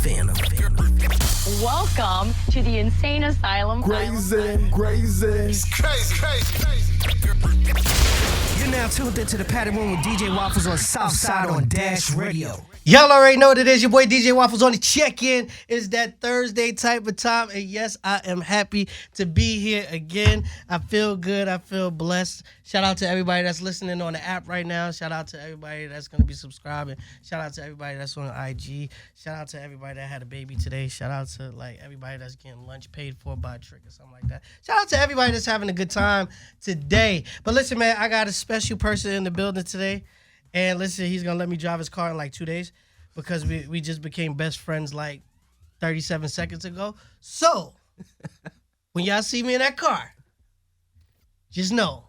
Phantom. Welcome to the insane asylum. Crazy. It's crazy. You're now tuned into the paddedroom with DJ Waffles on Southside on Dash Radio. Y'all already know what it is. Your boy DJ Waffles on the check-in. It's that Thursday type of time. And yes, I am happy to be here again. I feel good. I feel blessed. Shout out to everybody that's listening on the app right now. Shout out to everybody that's going to be subscribing. Shout out to everybody that's on IG. Shout out to everybody that had a baby today. Shout out to like everybody that's getting lunch paid for by a trick or something like that. Shout out to everybody that's having a good time today. But listen, man, I got a special person in the building today. And listen, he's going to let me drive his car in like 2 days because we just became best friends like 37 seconds ago. So, when y'all see me in that car, just know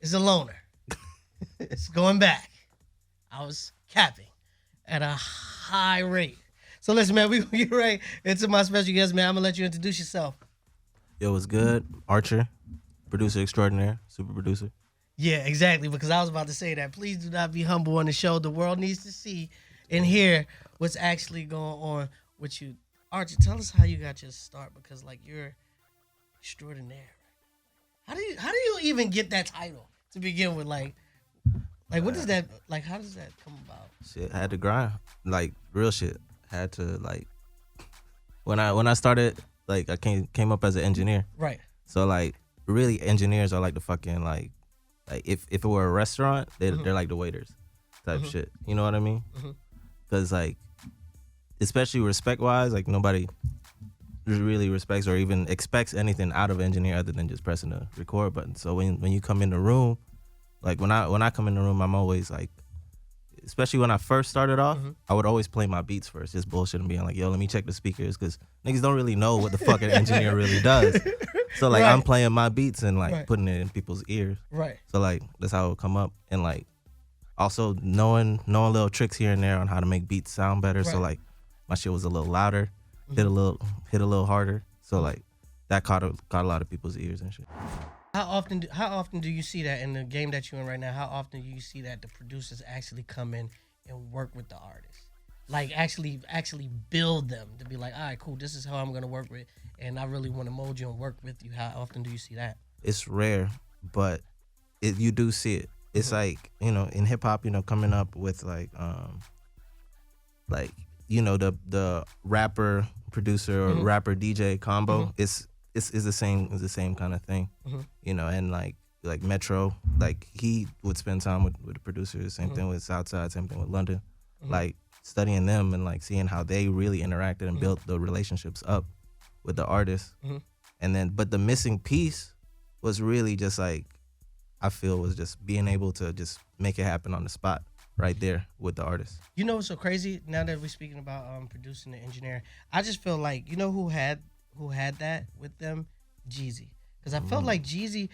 it's a loaner. It's going back. I was capping at a high rate. So listen, man, we get right into my special guest, man. I'm going to let you introduce yourself. Yo, what's good? Aarcher, producer extraordinaire, super producer. Yeah, exactly, because I was about to say that. Please do not be humble on the show. The world needs to see and hear what's actually going on with you. Aarcher, tell us how you got your start, because like you're extraordinaire. How do you even get that title to begin with? Like what does that like? How does that come about? Shit, I had to grind, like real shit. Had to like when I started, like I came up as an engineer. Right. So like really, engineers are like the fucking like if it were a restaurant, they're like the waiters type shit. You know what I mean? Because like, especially respect wise, like nobody really respects or even expects anything out of an engineer other than just pressing the record button. So when you come in the room, like when I come in the room, I'm always like, especially when I first started off, I would always play my beats first, just bullshit and being like, yo, let me check the speakers, because niggas don't really know what the fuck an engineer really does. So like I'm playing my beats and like putting it in people's ears. Right. So like that's how it would come up, and like also knowing little tricks here and there on how to make beats sound better. So like my shit was a little louder, hit a little harder. So like that caught a lot of people's ears and shit. How often do you see that in the game that you're in right now? How often do you see that the producers actually come in and work with the artists? Like actually build them to be like, all right, cool, this is how I'm gonna work with, and I really want to mold you and work with you. How often do you see that? It's rare, but you do see it. It's like, you know, in hip hop, you know, coming up with like you know, the rapper producer or rapper DJ combo. It's the same kind of thing, you know. And like Metro, like he would spend time with the producers. Same thing with Southside. Same thing with London. Like studying them and like seeing how they really interacted and built the relationships up with the artists. And then, but the missing piece was really just like, I feel, was just being able to just make it happen on the spot right there with the artist. You know what's so crazy? Now that we're speaking about producing and engineering, I just feel like, you know who had that with them? Jeezy. Because I felt like Jeezy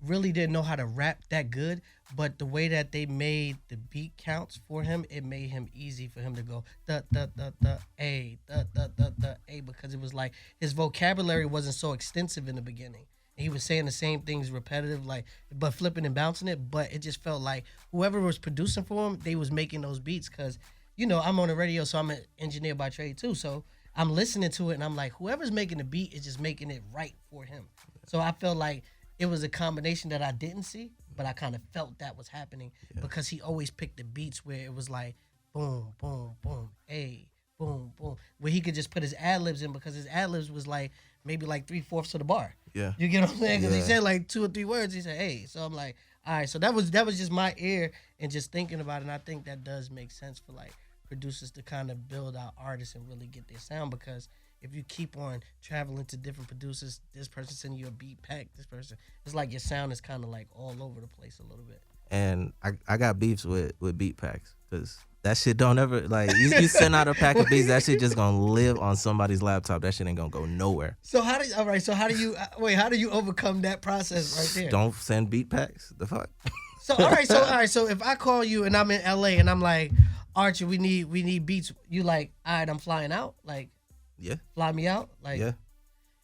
really didn't know how to rap that good, but the way that they made the beat counts for him, it made him easy for him to go the A, the A, because it was like his vocabulary wasn't so extensive in the beginning. And he was saying the same things repetitive, like, but flipping and bouncing it, but it just felt like whoever was producing for him, they was making those beats, because, you know, I'm on the radio, so I'm an engineer by trade too, so I'm listening to it and I'm like, whoever's making the beat is just making it right for him. So I felt like it was a combination that I didn't see, but I kind of felt that was happening because he always picked the beats where it was like boom, boom, boom, A, boom, boom, where he could just put his ad-libs in, because his ad-libs was like maybe like 3/4 of the bar. Yeah. You get what I'm saying? Because he said like 2 or 3 words. He said, hey. So I'm like, all right. So that was just my ear and just thinking about it. And I think that does make sense for like producers to kind of build out artists and really get their sound, because if you keep on traveling to different producers, this person sending you a beat pack, this person, it's like your sound is kind of like all over the place a little bit. And I got beefs with beat packs, because that shit don't ever, like, you send out a pack of beats, that shit just gonna live on somebody's laptop. That shit ain't gonna go nowhere. So how do you overcome that process right there? Don't send beat packs. The fuck? So all right, so if I call you and I'm in LA and I'm like, Aarcher, we need beats, you like, all right, I'm flying out, like, yeah, fly me out, like, yeah.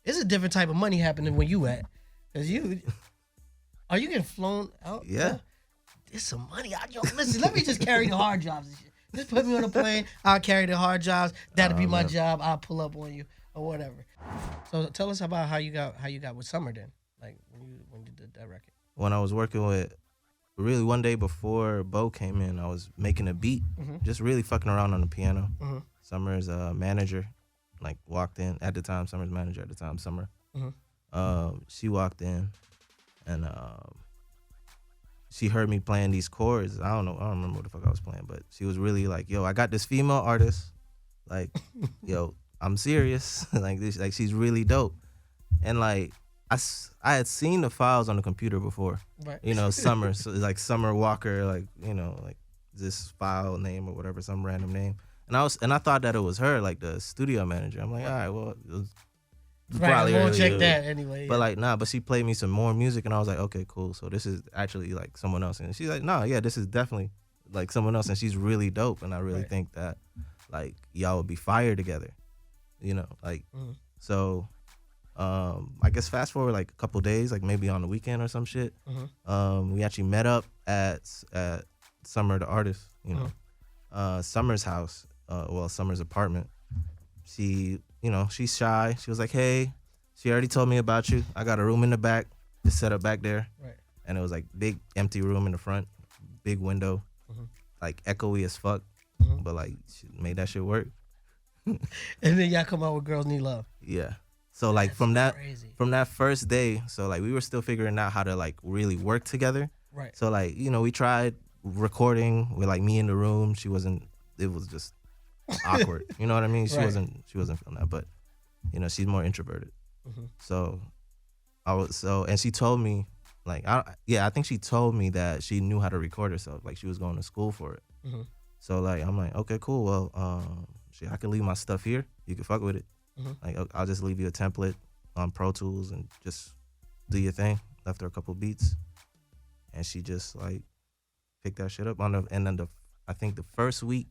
It's a different type of money happening when you at, because are you getting flown out? Yeah. There's some money. Listen, let me just carry the hard drives and shit. Just put me on a plane. I'll carry the hard drives. That'll be my man. job. I'll pull up on you or whatever. So tell us about how you got with Summer then, like when you did that record. When I was working with, really one day before Bo came in, I was making a beat, just really fucking around on the piano. Summer's manager, like walked in at the time. Summer's manager at the time, Summer. She walked in, and she heard me playing these chords. I don't remember what the fuck I was playing, but she was really like, "Yo, I got this female artist, like, yo, I'm serious, like this, like she's really dope," and like I had seen the files on the computer before, Right. you know, Summer, so it's like Summer Walker, like, you know, like this file name or whatever, some random name, and I thought that it was her, like the studio manager. I'm like, all right, well, it was Right, probably we'll really check good. that anyway. But yeah. like, nah, but she played me some more music, and I was like, okay, cool. So this is actually like someone else. And she's like, no, yeah, this is definitely like someone else, and she's really dope. And I really Right. think that like y'all would be fire together, you know, like. So, I guess fast forward like a couple days, like maybe on the weekend or some shit. We actually met up at Summer the artist, you know, Summer's house, Summer's apartment. She, you know, she's shy. She was like, hey, she already told me about you. I got a room in the back, just set up back there. Right. And it was like big empty room in the front, big window, like echoey as fuck. But like she made that shit work. And then y'all come out with Girls Need Love. Yeah. So like from that crazy. first day, so like we were still figuring out how to like really work together. Right. So like, you know, we tried recording with like me in the room. She wasn't, it was just awkward. You know what I mean? She Right. wasn't feeling that, but you know, she's more introverted. So and she told me like, I think she told me that she knew how to record herself. Like she was going to school for it. So like, I'm like, okay, cool. Well, shit, I can leave my stuff here. You can fuck with it. Like I'll just leave you a template on Pro Tools and just do your thing. Left her a couple beats, and she just like picked that shit up on and then I think the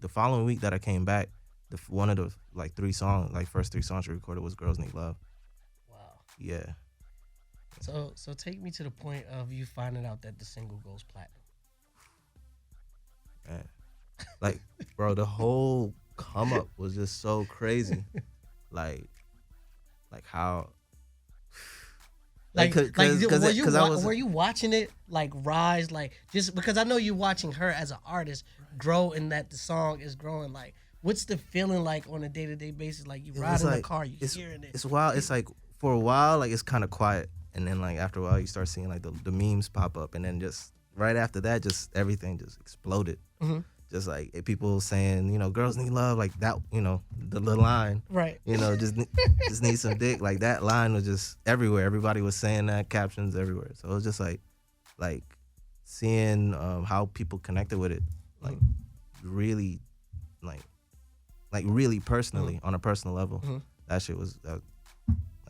following week that I came back, one of the like first three songs she recorded was Girls Need Love. Wow. Yeah. So take me to the point of you finding out that the single goes platinum. Man. Like, bro, the whole come up was just so crazy. like how were you watching it like rise, like just because I know you're watching her as an artist grow and that the song is growing, like what's the feeling like on a day-to-day basis? Like you ride in the car, you hearing it. It's wild. It's like for a while, like it's kind of quiet, and then like after a while, you start seeing like the memes pop up, and then just right after that, just everything just exploded. Just like people saying, you know, girls need love, like that, you know, the little line, Right. You know, just need some dick, like that line was just everywhere. Everybody was saying that, captions everywhere. So it was just like seeing how people connected with it, like really, like really personally on a personal level. That shit was, like,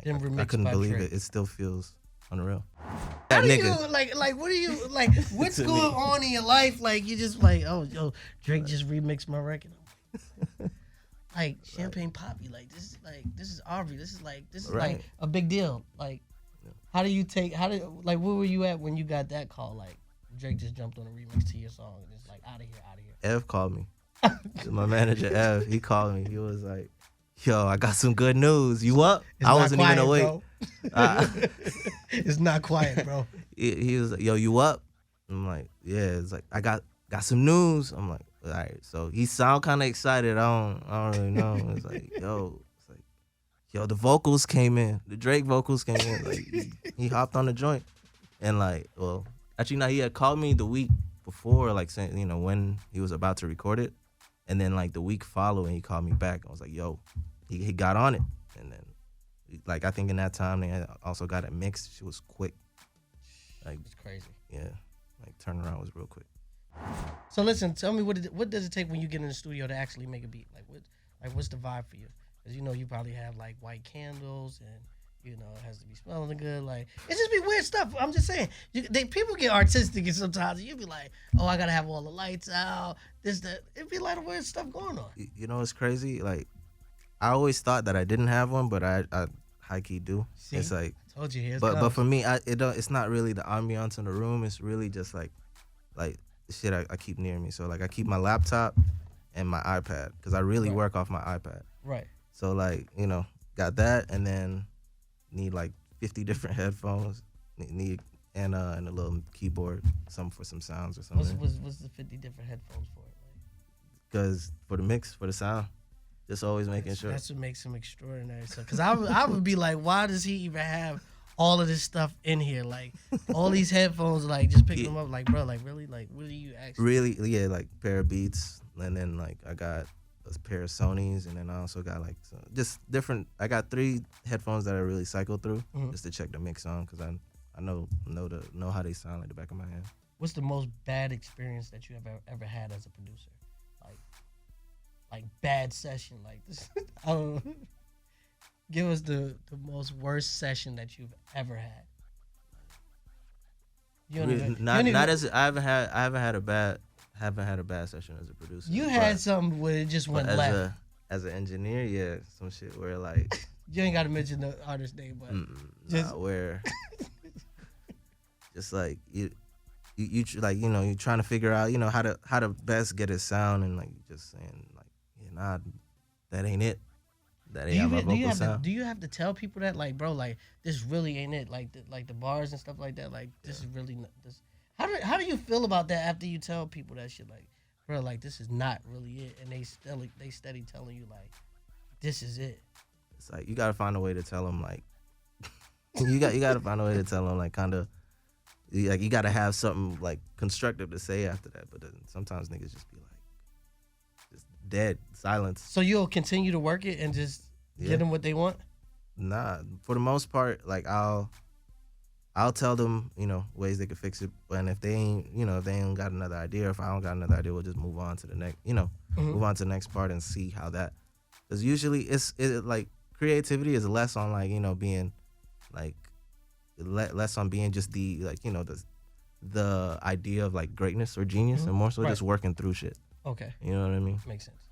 I couldn't believe it. It still feels unreal. How That do nigga. you like? What do you like? What's going on in your life? Like you just like, oh, yo, Drake just remixed my record. Like Champagne Poppy, like this is Aubrey. This is like Right. a big deal. Like, how do you where were you at when you got that call? Like Drake just jumped on a remix to your song and it's like out of here. Ev called me. My manager Ev, he called me. He was like, yo, I got some good news. You up? It's I not wasn't quiet, even awake. bro. It's not quiet, bro. He was like, yo, you up? I'm like, yeah. It's like, I got some news. I'm like, all right. So he sound kind of excited. I don't really know. It's like, yo, the vocals came in. The Drake vocals came in. Like he hopped on the joint. And like, well, actually, no, he had called me the week before, like saying, you know, when he was about to record it. And then like the week following, he called me back. I was like, yo, he got on it. And then like, I think in that time they had also got it mixed. She was quick. Like, It's crazy. yeah, like turnaround was real quick. So listen, tell me what does it take when you get in the studio to actually make a beat? What's the vibe for you? Because you know you probably have like white candles and you know it has to be smelling good. Like it just be weird stuff. I'm just saying, people get artistic and sometimes you be like, oh, I gotta have all the lights out. This that. It be like weird stuff going on. You know, it's crazy. Like, I always thought that I didn't have one, but I high key do. See? It's like, Told you here. but for me, it's not really the ambiance in the room. It's really just like shit I keep near me. So like I keep my laptop and my iPad because I really work off my iPad. Right. So like, you know, got that, and then need like 50 different headphones. Need and a little keyboard, some for some sounds or something. What's the 50 different headphones for? Because for the mix, for the sound, just always making sure. That's what makes him extraordinary. So, because I would be like, why does he even have all of this stuff in here? Like all these headphones, like just picking them up. Like, bro, like really, like what do you actually? Really, yeah, like pair of Beats, and then like I got a pair of Sonys, and then I also got like just different. I got 3 headphones that I really cycle through just to check the mix on because I know how they sound like the back of my hand. What's the most bad experience that you have ever had as a producer? Like bad session like this. I don't know. Give us the most worst session that you've ever had. I haven't had a bad session as a producer. You had something where it just went left. As an engineer, yeah, some shit where like you ain't got to mention the artist name, but just where just like you like, you know, you're trying to figure out, you know, how to best get it sound, and like just saying like, yeah, nah, that ain't it. That ain't my vocal sound. Do you have to tell people that, like, bro, like this really ain't it, like the bars and stuff like that, like this is really not this. How do you feel about that after you tell people that shit, like, bro, like this is not really it, and they steady telling you like this is it. It's like you gotta find a way to tell them like you gotta find a way to tell them like kind of. Like you gotta have something like constructive to say after that, but then sometimes niggas just be like, just dead silence. So you'll continue to work it and just get them what they want? Nah, for the most part, like I'll tell them, you know, ways they could fix it. And if they ain't, you know, if they ain't got another idea, or if I don't got another idea, we'll just move on to the next, you know, move on to the next part and see how that. Because usually it's like creativity is less on like, you know, being like. Less on being just the like, you know, the idea of like greatness or genius, and more so just working through shit. Okay. You know what I mean? Makes sense.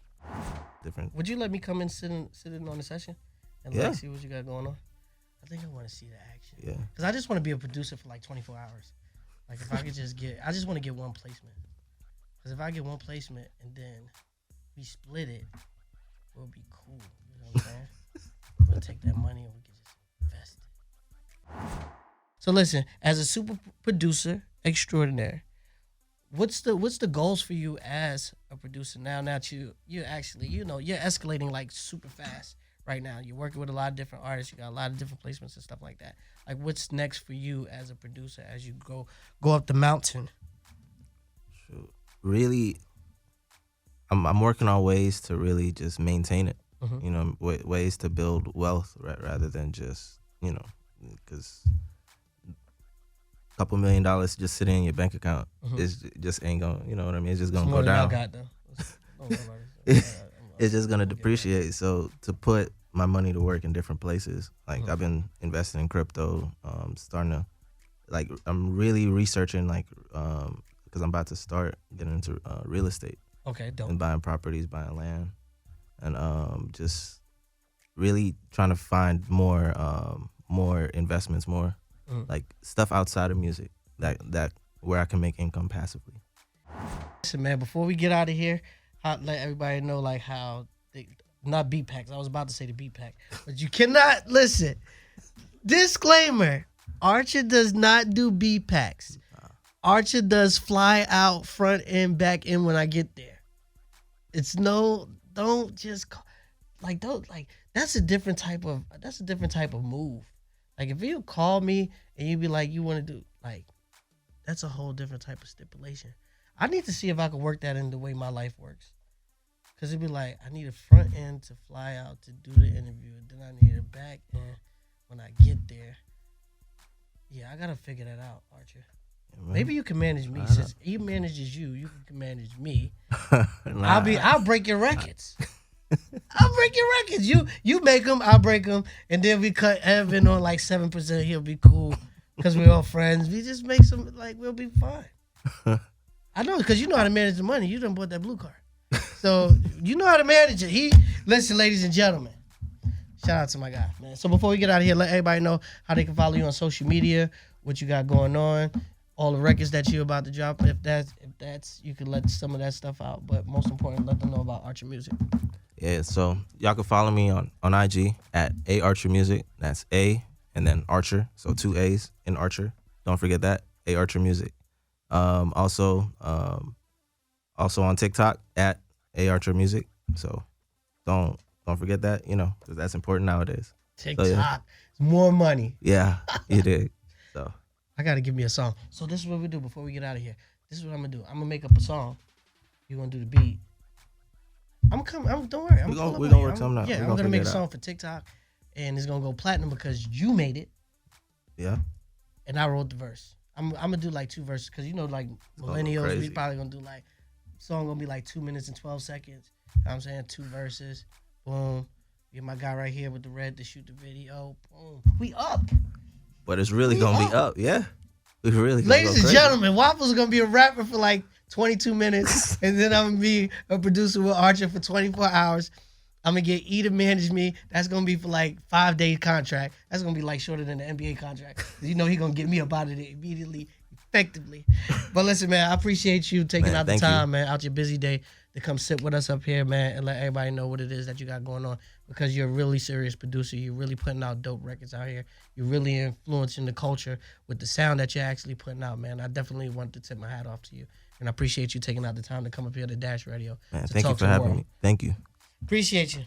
Different. Would you let me come in sit in on the session and like see what you got going on? I think I want to see the action. Yeah. Because I just want to be a producer for like 24 hours. Like if I could just I just want to get one placement. Because if I get one placement and then we split it, we'll be cool. You know what I'm saying? We'll take that money and we can just invest it. So listen, as a super producer extraordinaire, what's the goals for you as a producer now that you're actually, you know, you're escalating like super fast right now. You're working with a lot of different artists, you got a lot of different placements and stuff like that. Like what's next for you as a producer as you go up the mountain? Shoot. Really, I'm working on ways to really just maintain it. You know, ways to build wealth rather than just, you know, because a couple $1 million just sitting in your bank account is just ain't gonna, you know what I mean? It's just gonna go down. It's just gonna depreciate. So to put my money to work in different places, like I've been investing in crypto, starting to, like I'm really researching, like because I'm about to start getting into real estate. Okay, dope. And buying properties, buying land, and just really trying to find more investments, more like stuff outside of music that where I can make income passively. Listen, man, before we get out of here, let everybody know like how they, not beat packs. I was about to say the beat pack, but you cannot listen. Disclaimer: Aarcher does not do beat packs. Aarcher does fly out front end, back end when I get there. It's don't just that's a different type of move. Like if you call me and you be like you want to do like that's a whole different type of stipulation. I need to see if I can work that in the way my life works. Cause it'd be like I need a front end to fly out to do the interview, then I need a back end when I get there. Yeah, I gotta figure that out, Aarcher. Maybe you can manage me. Since he manages you, you can manage me. I'll break your records. I'll break your records. You make them, I'll break them, and then we cut Evan on like 7%. He'll be cool because we're all friends. We just make some like we'll be fine. I know because you know how to manage the money. You done bought that blue card, so you know how to manage it. Listen, ladies and gentlemen. Shout out to my guy, man. So before we get out of here, let everybody know how they can follow you on social media, what you got going on. all the records that you're about to drop. If that's you can let some of that stuff out. But most important, let them know about Aarchermusic. Yeah, so y'all can follow me on IG at Aarchermusic. That's A and then Archer, so 2 A's in Archer. Don't forget that, Aarchermusic. Also on TikTok at Aarchermusic. So don't forget that, because that's important nowadays. TikTok, So, yeah. more money. Yeah, you did. So I gotta give me a song. So this is what we do before we get out of here. This is what I'm gonna do. I'm gonna make up a song. You're gonna do the beat. Don't worry. We're gonna work something out. Yeah, We're I'm gonna gonna make a figure it song out. for TikTok, and it's gonna go platinum because you made it, Yeah. and I wrote the verse. I'm gonna do like 2 verses because like gonna go millennials, we crazy. probably gonna do like song gonna be like 2 minutes and 12 seconds. You know what I'm saying 2 verses. Boom. Get my guy right here with the red to shoot the video. Boom. We up. But it's really We gonna be up. up. Yeah. We really gonna Ladies go and crazy. gentlemen, Waffles is gonna be a rapper for like 22 minutes, and then I'm gonna be a producer with Aarcher for 24 hours. I'm gonna get E to manage me. That's gonna be for like 5-day contract. That's gonna be like shorter than the NBA contract. 'Cause he gonna get me up out of there immediately, effectively. But listen, man, I appreciate you taking Man, out the thank you. time, man, out your busy day to come sit with us up here, man, and let everybody know what it is that you got going on. Because you're a really serious producer. You're really putting out dope records out here. You're really influencing the culture with the sound that you're actually putting out, man. I definitely want to tip my hat off to you. And I appreciate you taking out the time to come up here to Dash Radio. Man, to thank you talk for to the having world. me. Thank you. Appreciate you.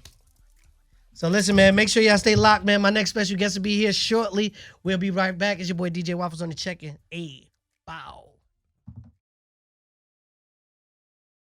So listen, man, make sure y'all stay locked, man. My next special guest will be here shortly. We'll be right back. It's your boy DJ Waffles on the check-in. Hey, bow.